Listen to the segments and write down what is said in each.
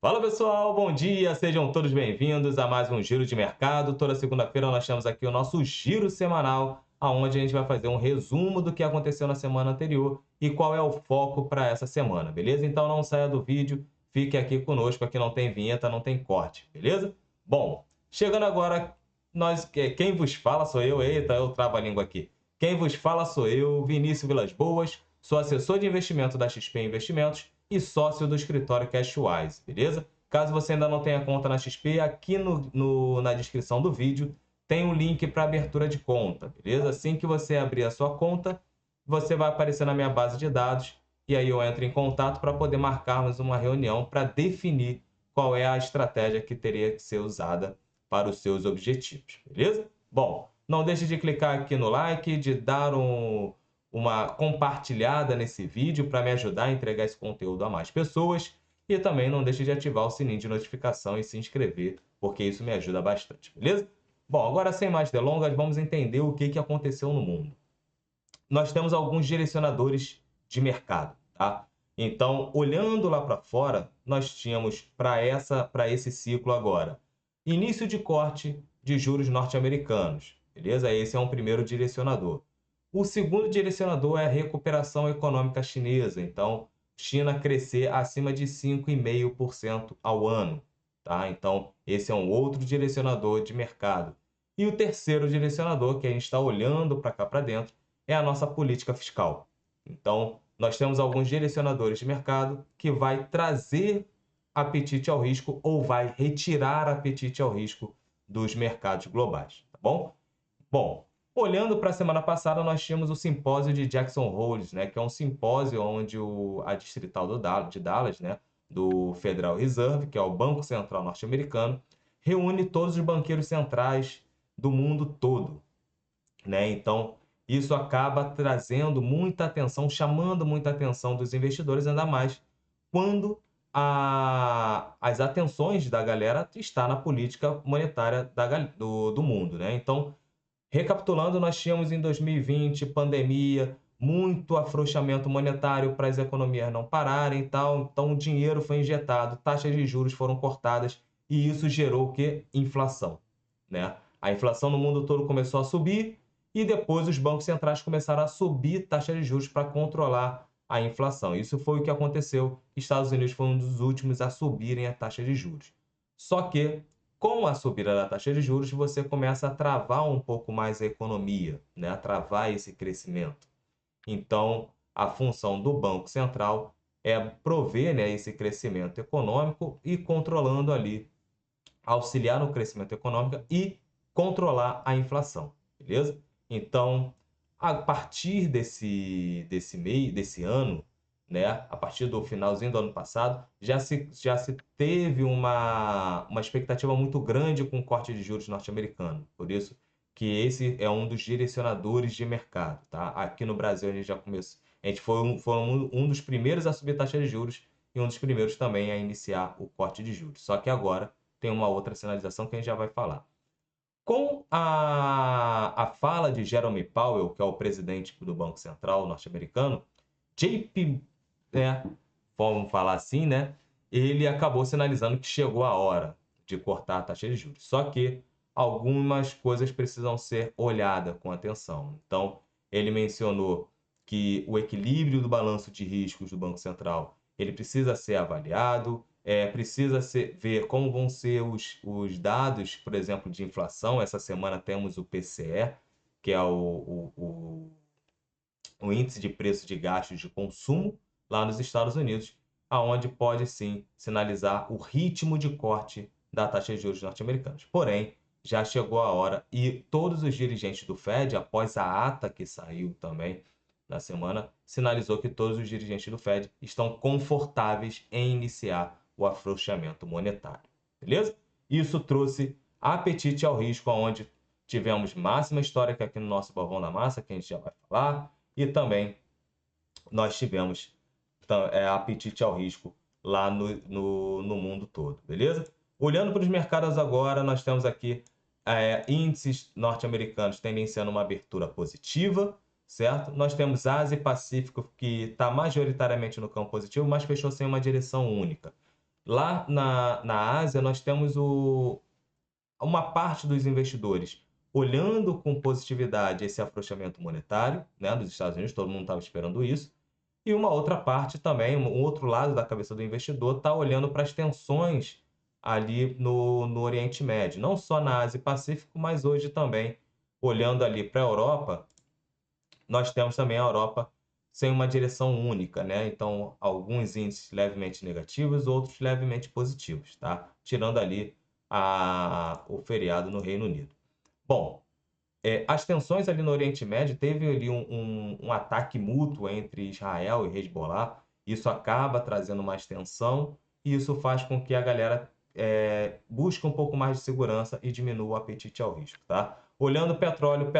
Fala pessoal, bom dia, sejam todos bem-vindos a mais um Giro de Mercado. Toda segunda-feira nós temos aqui o nosso giro semanal, onde a gente vai fazer um resumo do que aconteceu na semana anterior e qual é o foco para essa semana, beleza? Então não saia do vídeo, fique aqui conosco, aqui não tem vinheta, não tem corte, beleza? Bom, chegando agora, quem vos fala sou eu, eita, eu travo a língua aqui. Quem vos fala sou eu, Vinícius Vilas Boas, sou assessor de investimento da XP Investimentos e sócio do escritório Cashwise, beleza? Caso você ainda não tenha conta na XP, aqui na descrição do vídeo tem um link para abertura de conta, beleza? Assim que você abrir a sua conta, você vai aparecer na minha base de dados e aí eu entro em contato para poder marcarmos uma reunião para definir qual é a estratégia que teria que ser usada para os seus objetivos, beleza? Bom, não deixe de clicar aqui no like, de dar uma compartilhada nesse vídeo para me ajudar a entregar esse conteúdo a mais pessoas. E também não deixe de ativar o sininho de notificação e se inscrever, porque isso me ajuda bastante, beleza? Bom, agora sem mais delongas, vamos entender o que aconteceu no mundo. Nós temos alguns direcionadores de mercado, tá? Então, olhando lá para fora, nós tínhamos para esse ciclo agora, início de corte de juros norte-americanos, beleza? Esse é um primeiro direcionador. O segundo direcionador é a recuperação econômica chinesa. Então, China crescer acima de 5,5% ao ano, tá? Então, esse é um outro direcionador de mercado. E o terceiro direcionador, que a gente está olhando para cá para dentro, é a nossa política fiscal. Então, nós temos alguns direcionadores de mercado que vai trazer apetite ao risco ou vai retirar apetite ao risco dos mercados globais, tá bom? Bom, olhando para a semana passada, nós tínhamos o simpósio de Jackson Hole, né, que é um simpósio onde a distrital de Dallas, né, do Federal Reserve, que é o Banco Central norte-americano, reúne todos os banqueiros centrais do mundo todo, né? Então, isso acaba trazendo muita atenção, chamando muita atenção dos investidores, ainda mais quando as atenções da galera está na política monetária do mundo, né? Então, recapitulando, nós tínhamos em 2020 pandemia, muito afrouxamento monetário para as economias não pararem e tal. Então, o dinheiro foi injetado, taxas de juros foram cortadas e isso gerou o quê? Inflação, né? A inflação no mundo todo começou a subir e depois os bancos centrais começaram a subir taxas de juros para controlar a inflação. Isso foi o que aconteceu. Estados Unidos foi um dos últimos a subirem a taxa de juros. Só que com a subida da taxa de juros, você começa a travar um pouco mais a economia, né? A travar esse crescimento. Então, a função do Banco Central é prover, né, esse crescimento econômico e controlando ali, auxiliar no crescimento econômico e controlar a inflação, beleza? Então, a partir desse ano, né, a partir do finalzinho do ano passado, já se teve uma expectativa muito grande com o corte de juros norte-americano. Por isso que esse é um dos direcionadores de mercado, tá? Aqui no Brasil a gente já começou, a gente foi um dos primeiros a subir taxa de juros e um dos primeiros também a iniciar o corte de juros. Só que agora tem uma outra sinalização que a gente já vai falar. Com a fala de Jerome Powell, que é o presidente do Banco Central norte-americano, JP, né, vamos falar assim, né, ele acabou sinalizando que chegou a hora de cortar a taxa de juros. Só que algumas coisas precisam ser olhadas com atenção. Então, ele mencionou que o equilíbrio do balanço de riscos do Banco Central ele precisa ser avaliado, precisa ver como vão ser os dados, por exemplo, de inflação. Essa semana temos o PCE, que é o índice de preço de gastos de consumo lá nos Estados Unidos, aonde pode sim sinalizar o ritmo de corte da taxa de juros norte-americanos. Porém, já chegou a hora e todos os dirigentes do Fed, após a ata que saiu também na semana, sinalizou que todos os dirigentes do Fed estão confortáveis em iniciar o afrouxamento monetário. Beleza? Isso trouxe apetite ao risco, onde tivemos máxima histórica aqui no nosso Balvão da Massa, que a gente já vai falar, e também nós tivemos apetite ao risco lá no mundo todo, beleza? Olhando para os mercados agora, nós temos aqui índices norte-americanos tendenciando uma abertura positiva, certo? Nós temos Ásia e Pacífico que está majoritariamente no campo positivo, mas fechou sem uma direção única. Lá na Ásia, nós temos uma parte dos investidores olhando com positividade esse afrouxamento monetário, né, dos Estados Unidos, todo mundo estava esperando isso, e uma outra parte também, um outro lado da cabeça do investidor, está olhando para as tensões ali no Oriente Médio, não só na Ásia e Pacífico, mas hoje também olhando ali para a Europa, nós temos também a Europa sem uma direção única, né? Então, alguns índices levemente negativos, outros levemente positivos, tá? Tirando ali o feriado no Reino Unido. Bom, as tensões ali no Oriente Médio, teve ali um ataque mútuo entre Israel e Hezbollah. Isso acaba trazendo mais tensão e isso faz com que a galera busque um pouco mais de segurança e diminua o apetite ao risco, tá? Olhando o petróleo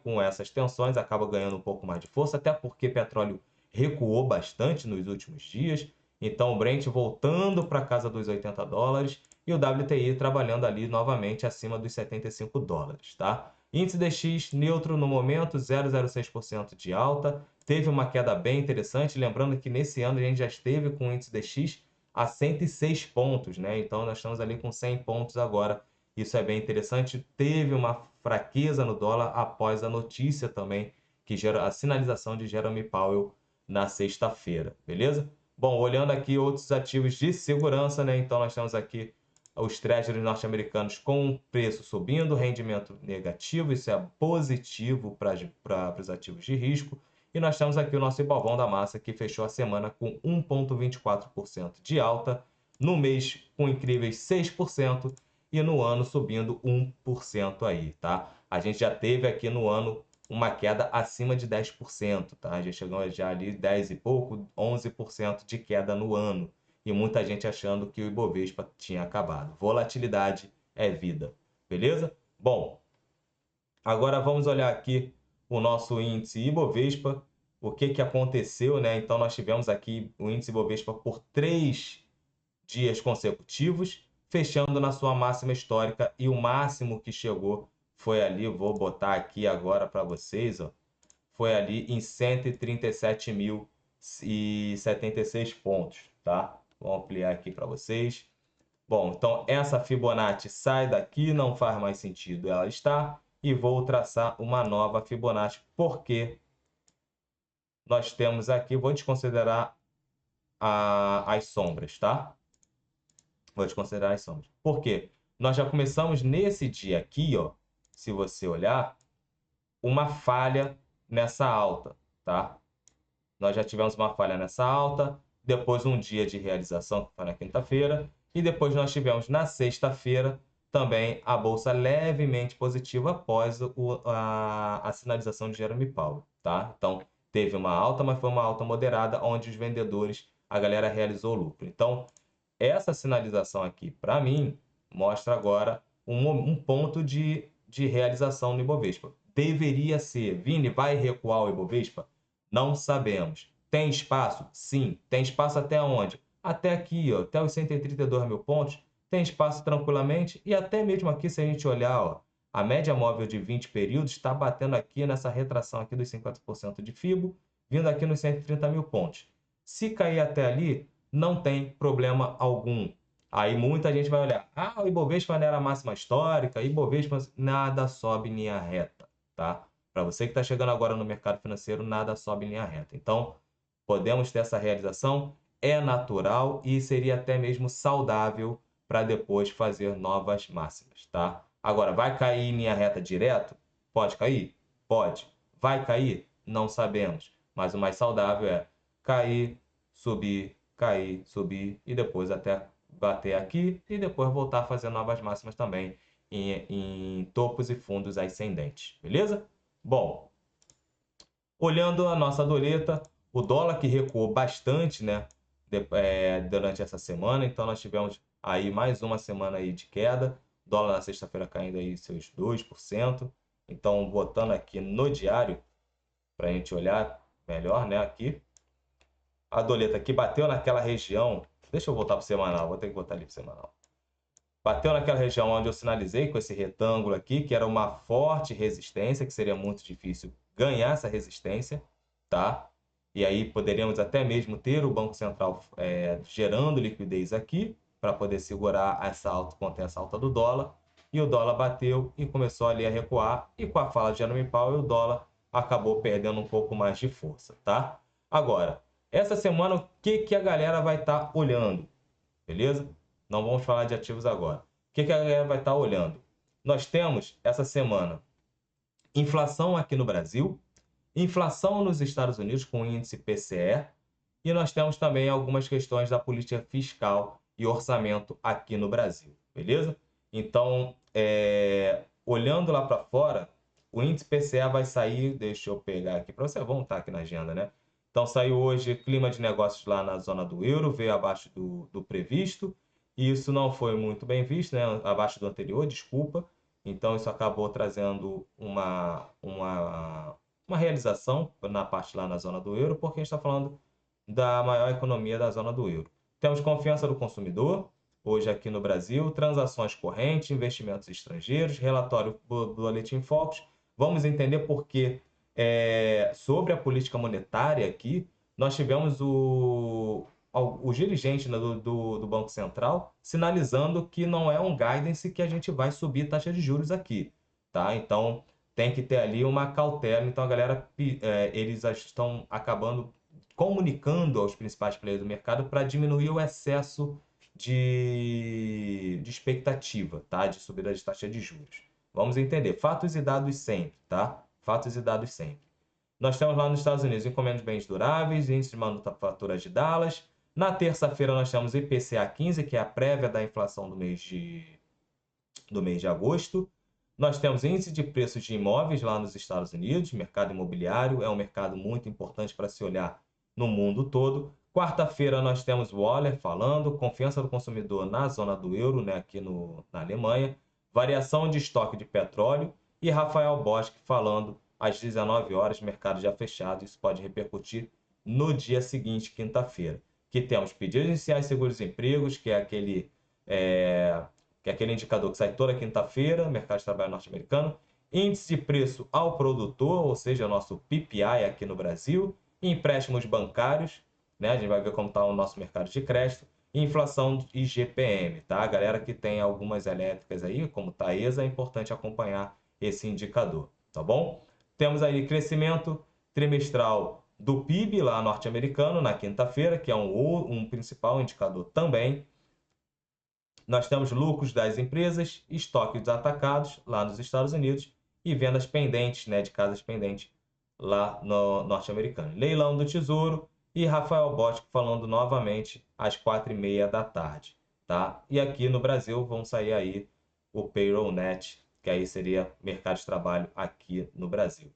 com essas tensões acaba ganhando um pouco mais de força, até porque petróleo recuou bastante nos últimos dias. Então, o Brent voltando para casa dos $80 e o WTI trabalhando ali novamente acima dos $75, tá? Índice DX neutro no momento, 0,06% de alta. Teve uma queda bem interessante. Lembrando que nesse ano a gente já esteve com o índice DX a 106 pontos, né? Então nós estamos ali com 100 pontos agora. Isso é bem interessante. Teve uma fraqueza no dólar após a notícia também, que gera a sinalização de Jerome Powell na sexta-feira, beleza? Bom, olhando aqui outros ativos de segurança, né? Então nós temos aqui os treasuries norte-americanos com preço subindo, rendimento negativo, isso é positivo para os ativos de risco. E nós temos aqui o nosso Ibovão da Massa, que fechou a semana com 1,24% de alta, no mês com incríveis 6% e no ano subindo 1% aí, tá? A gente já teve aqui no ano uma queda acima de 10%, tá? Já chegou já ali 10 e pouco, 11% de queda no ano e muita gente achando que o Ibovespa tinha acabado. Volatilidade é vida, beleza? Bom, agora vamos olhar aqui o nosso índice Ibovespa, o que que aconteceu, né? Então nós tivemos aqui o índice Ibovespa por 3 dias consecutivos, fechando na sua máxima histórica e o máximo que chegou foi ali, vou botar aqui agora para vocês, ó, foi ali em 137.076 pontos, tá? Vou ampliar aqui para vocês. Bom, então essa Fibonacci sai daqui, não faz mais sentido ela estar, e vou traçar uma nova Fibonacci, porque nós temos aqui, vou desconsiderar as sombras, tá? Vou desconsiderar as sombras. Por quê? Nós já começamos nesse dia aqui, ó, se você olhar, uma falha nessa alta, tá? Nós já tivemos uma falha nessa alta, depois um dia de realização, que foi na quinta-feira, e depois nós tivemos na sexta-feira também a bolsa levemente positiva após a sinalização de Jerome Powell, tá? Então, teve uma alta, mas foi uma alta moderada, onde os vendedores, a galera realizou lucro. Então, essa sinalização aqui, para mim, mostra agora um ponto de realização no Ibovespa. Deveria ser. Vini, vai recuar o Ibovespa? Não sabemos. Tem espaço? Sim. Tem espaço até onde? Até aqui, ó, até os 132 mil pontos. Tem espaço tranquilamente. E até mesmo aqui, se a gente olhar, ó, a média móvel de 20 períodos está batendo aqui nessa retração aqui dos 50% de FIBO, vindo aqui nos 130 mil pontos. Se cair até ali, não tem problema algum. Aí muita gente vai olhar, o Ibovespa não era a máxima histórica, Ibovespa nada sobe em linha reta, tá? Para você que está chegando agora no mercado financeiro, nada sobe em linha reta. Então, podemos ter essa realização, é natural e seria até mesmo saudável para depois fazer novas máximas, tá? Agora, vai cair em linha reta direto? Pode cair? Pode. Vai cair? Não sabemos. Mas o mais saudável é cair, subir e depois até bater aqui e depois voltar a fazer novas máximas também em topos e fundos ascendentes, beleza? Bom, olhando a nossa doleta, o dólar que recuou bastante, né, durante essa semana, então nós tivemos aí mais uma semana aí de queda, dólar na sexta-feira caindo aí seus 2%, então botando aqui no diário, para a gente olhar melhor, né, aqui, a doleta aqui bateu naquela região, deixa eu voltar para o semanal, vou ter que botar ali para o semanal. Bateu naquela região onde eu sinalizei com esse retângulo aqui, que era uma forte resistência, que seria muito difícil ganhar essa resistência, tá? E aí poderíamos até mesmo ter o Banco Central gerando liquidez aqui para poder segurar essa alta, conter essa alta do dólar. E o dólar bateu e começou ali a recuar. E com a fala de Jerome Powell, o dólar acabou perdendo um pouco mais de força, tá? Agora, essa semana o que a galera vai estar olhando, beleza? Não vamos falar de ativos agora. O que a galera vai estar olhando? Nós temos essa semana inflação aqui no Brasil, inflação nos Estados Unidos com o índice PCE, e nós temos também algumas questões da política fiscal e orçamento aqui no Brasil, beleza? Então, olhando lá para fora, o índice PCE vai sair, deixa eu pegar aqui para você, vamos estar aqui na agenda, né? Então, saiu hoje clima de negócios lá na zona do euro, veio abaixo do previsto, e isso não foi muito bem visto, né? Abaixo do anterior, desculpa. Então, isso acabou trazendo uma realização na parte lá na zona do euro, porque a gente está falando da maior economia da zona do euro. Temos confiança do consumidor, hoje aqui no Brasil, transações correntes, investimentos estrangeiros, relatório do Boletim Focus. Vamos entender por que, sobre a política monetária aqui, nós tivemos o dirigente, né, do Banco Central sinalizando que não é um guidance que a gente vai subir taxa de juros aqui, tá? Então, tem que ter ali uma cautela. Então, a galera, eles estão acabando comunicando aos principais players do mercado para diminuir o excesso de expectativa, tá? De subida de taxa de juros. Vamos entender. Fatos e dados sempre, tá? Fatos e dados sempre. Nós temos lá nos Estados Unidos encomendas de bens duráveis, índice de manufatura de Dallas. Na terça-feira nós temos IPCA 15, que é a prévia da inflação do mês de agosto. Nós temos índice de preços de imóveis lá nos Estados Unidos, mercado imobiliário, é um mercado muito importante para se olhar no mundo todo. Quarta-feira nós temos Waller falando, confiança do consumidor na zona do euro, né, aqui na Alemanha, variação de estoque de petróleo e Rafael Bosque falando às 19 horas, mercado já fechado, isso pode repercutir no dia seguinte, quinta-feira. Que temos pedidos iniciais de seguros-empregos, que é aquele indicador que sai toda quinta-feira, mercado de trabalho norte-americano, índice de preço ao produtor, ou seja, nosso PPI aqui no Brasil, empréstimos bancários, né? A gente vai ver como está o nosso mercado de crédito, e inflação e IGPM, tá? A galera que tem algumas elétricas aí, como Taesa, é importante acompanhar esse indicador, tá bom? Temos aí crescimento trimestral do PIB lá norte-americano na quinta-feira, que é um principal indicador também. Nós temos lucros das empresas, estoque dos atacados lá nos Estados Unidos e vendas pendentes, né, de casas pendentes lá no norte-americano. Leilão do Tesouro e Rafael Bosco falando novamente às 4h30 da tarde, tá? E aqui no Brasil vão sair aí o Payroll Net, que aí seria mercado de trabalho aqui no Brasil.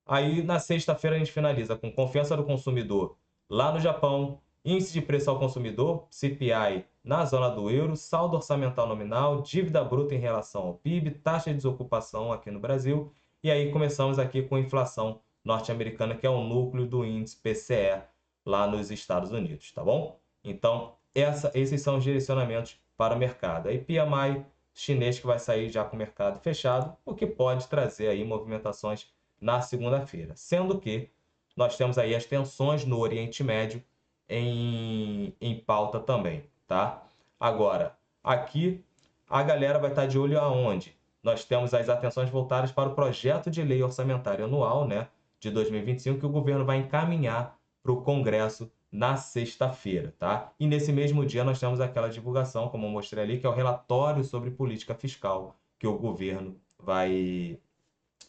Aí na sexta-feira a gente finaliza com confiança do consumidor lá no Japão, índice de preço ao consumidor, CPI na zona do euro, saldo orçamental nominal, dívida bruta em relação ao PIB, taxa de desocupação aqui no Brasil. E aí começamos aqui com inflação norte-americana, que é o núcleo do índice PCE lá nos Estados Unidos, tá bom? Então, esses são os direcionamentos para o mercado. Aí PMI chinês que vai sair já com o mercado fechado, o que pode trazer aí movimentações na segunda-feira. Sendo que nós temos aí as tensões no Oriente Médio em pauta também, tá? Agora, aqui a galera vai estar de olho aonde? Nós temos as atenções voltadas para o projeto de lei orçamentária anual, né, de 2025, que o governo vai encaminhar para o Congresso na sexta-feira, tá? E nesse mesmo dia nós temos aquela divulgação, como eu mostrei ali, que é o relatório sobre política fiscal que o governo vai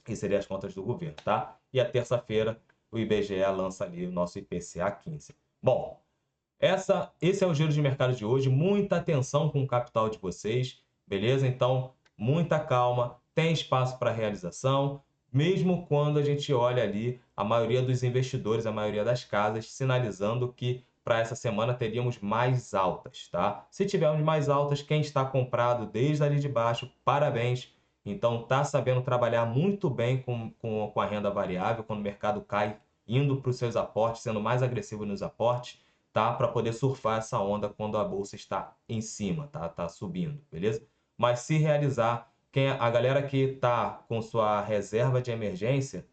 inserir as contas do governo, tá? E a terça-feira o IBGE lança ali o nosso IPCA 15. Bom, esse é o giro de mercado de hoje. Muita atenção com o capital de vocês, beleza? Então, muita calma, tem espaço para realização, mesmo quando a gente olha ali a maioria dos investidores, a maioria das casas, sinalizando que para essa semana teríamos mais altas, tá? Se tivermos mais altas, quem está comprado desde ali de baixo, parabéns. Então, tá sabendo trabalhar muito bem com a renda variável, quando o mercado cai, indo para os seus aportes, sendo mais agressivo nos aportes, tá? Para poder surfar essa onda quando a bolsa está em cima, tá? Tá subindo, beleza? Mas se realizar, a galera que tá com sua reserva de emergência,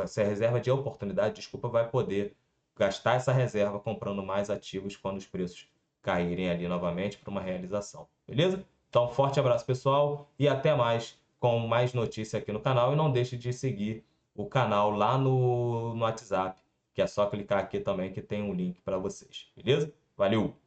essa reserva de oportunidade, desculpa, vai poder gastar essa reserva comprando mais ativos quando os preços caírem ali novamente para uma realização, beleza? Então, forte abraço, pessoal, e até mais com mais notícia aqui no canal. E não deixe de seguir o canal lá no WhatsApp, que é só clicar aqui também que tem um link para vocês, beleza? Valeu!